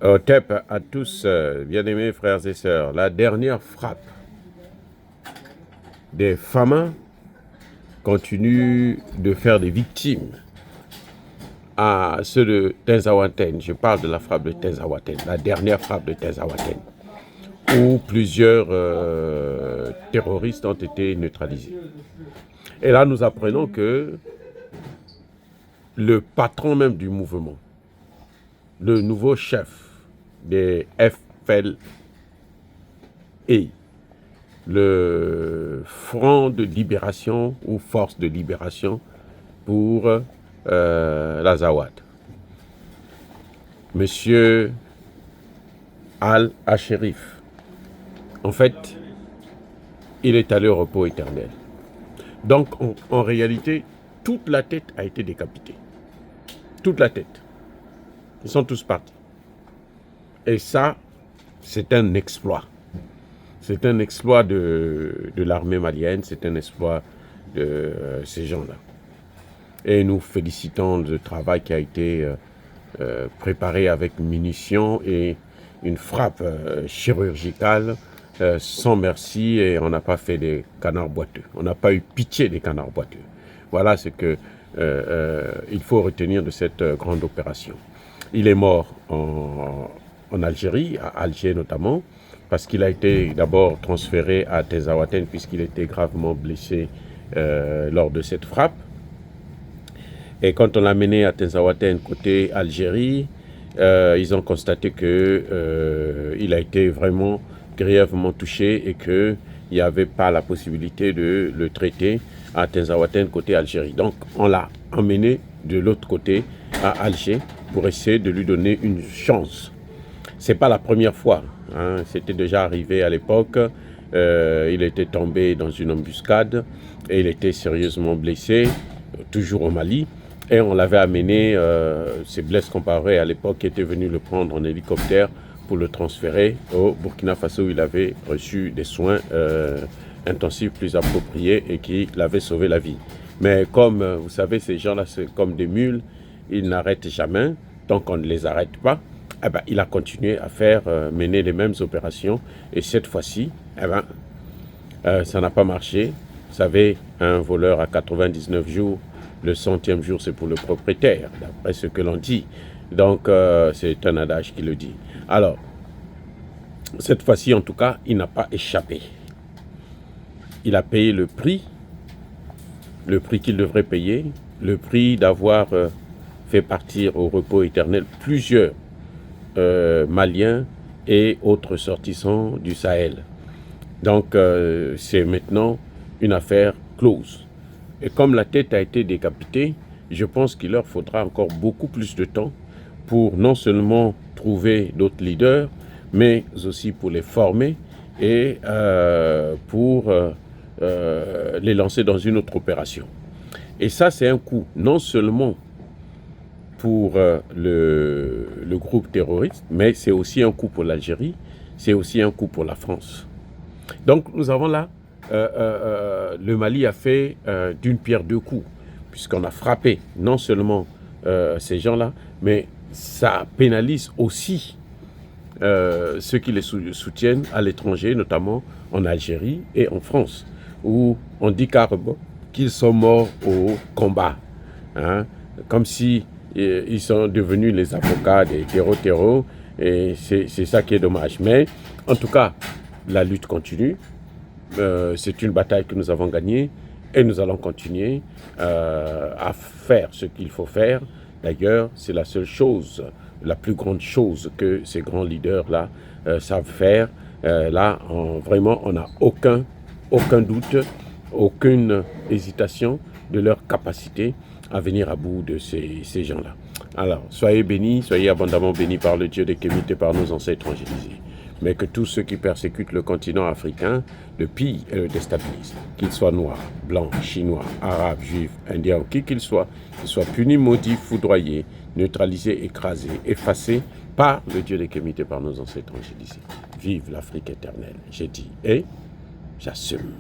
Otep à tous, bien-aimés frères et sœurs, la dernière frappe des Fama continue de faire des victimes à ceux de Tezawaten. Je parle de la frappe de Tezawaten, la dernière frappe de Tezawaten, où plusieurs terroristes ont été neutralisés. Et là, nous apprenons que le patron même du mouvement, le nouveau chef des FLA, le Front de libération ou Force de libération pour l'Azawad, Monsieur Al-Asherif, en fait, il est allé au repos éternel. Donc, en réalité, toute la tête a été décapitée. Toute la tête. Ils sont tous partis. Et ça, c'est un exploit. C'est un exploit de l'armée malienne, c'est un exploit de ces gens-là. Et nous félicitons le travail qui a été préparé avec munitions et une frappe chirurgicale sans merci, et on n'a pas fait des canards boiteux. On n'a pas eu pitié des canards boiteux. Voilà ce que il faut retenir de cette grande opération. Il est mort en Algérie, à Alger notamment, parce qu'il a été d'abord transféré à Tezawaten puisqu'il était gravement blessé lors de cette frappe. Et quand on l'a mené à Tezawaten côté Algérie, ils ont constaté qu'il a été vraiment grièvement touché et qu'il n'y avait pas la possibilité de le traiter à Tezawaten côté Algérie. Donc on l'a emmené de l'autre côté à Alger pour essayer de lui donner une chance. C'est pas la première fois, hein. C'était déjà arrivé à l'époque. Il était tombé dans une embuscade et il était sérieusement blessé, toujours au Mali. Et on l'avait amené, c'est Blaise Compaoré à l'époque qui était venu le prendre en hélicoptère pour le transférer au Burkina Faso où il avait reçu des soins intensifs plus appropriés et qui l'avaient sauvé la vie. Mais comme vous savez, ces gens-là, c'est comme des mules, ils n'arrêtent jamais. Tant qu'on ne les arrête pas, eh ben, il a continué à faire mener les mêmes opérations. Et cette fois-ci, eh ben, ça n'a pas marché. Vous savez, un voleur à 99 jours, le 100e jour, c'est pour le propriétaire, d'après ce que l'on dit. Donc, c'est un adage qui le dit. Alors, cette fois-ci, en tout cas, il n'a pas échappé. Il a payé le prix qu'il devrait payer, le prix d'avoir fait partir au repos éternel plusieurs Maliens et autres sortissants du Sahel. Donc, c'est maintenant une affaire close. Et comme la tête a été décapitée, je pense qu'il leur faudra encore beaucoup plus de temps pour non seulement trouver d'autres leaders, mais aussi pour les former et pour les lancer dans une autre opération. Et ça, c'est un coup non seulement pour le groupe terroriste, mais c'est aussi un coup pour l'Algérie, c'est aussi un coup pour la France. Donc nous avons là, le Mali a fait d'une pierre deux coups, puisqu'on a frappé non seulement ces gens-là, mais ça pénalise aussi ceux qui les soutiennent à l'étranger, notamment en Algérie et en France, où on dit carrément qu'ils sont morts au combat, hein, comme si ils sont devenus les avocats des terreaux, et c'est ça qui est dommage. Mais en tout cas, la lutte continue. C'est une bataille que nous avons gagnée et nous allons continuer à faire ce qu'il faut faire. D'ailleurs, c'est la seule chose, la plus grande chose que ces grands leaders-là savent faire. Là, vraiment, on n'a aucun doute, aucune hésitation de leur capacité à venir à bout de ces gens-là. Alors, soyez bénis, soyez abondamment bénis par le Dieu des Kémites et par nos ancêtres évangélisés. Mais que tous ceux qui persécutent le continent africain le pillent et le déstabilisent. Qu'ils soient noirs, blancs, chinois, arabes, juifs, indiens, qui qu'ils soient punis, maudits, foudroyés, neutralisés, écrasés, effacés par le Dieu des Kémites et par nos ancêtres évangélisés. Vive l'Afrique éternelle, j'ai dit et j'assume.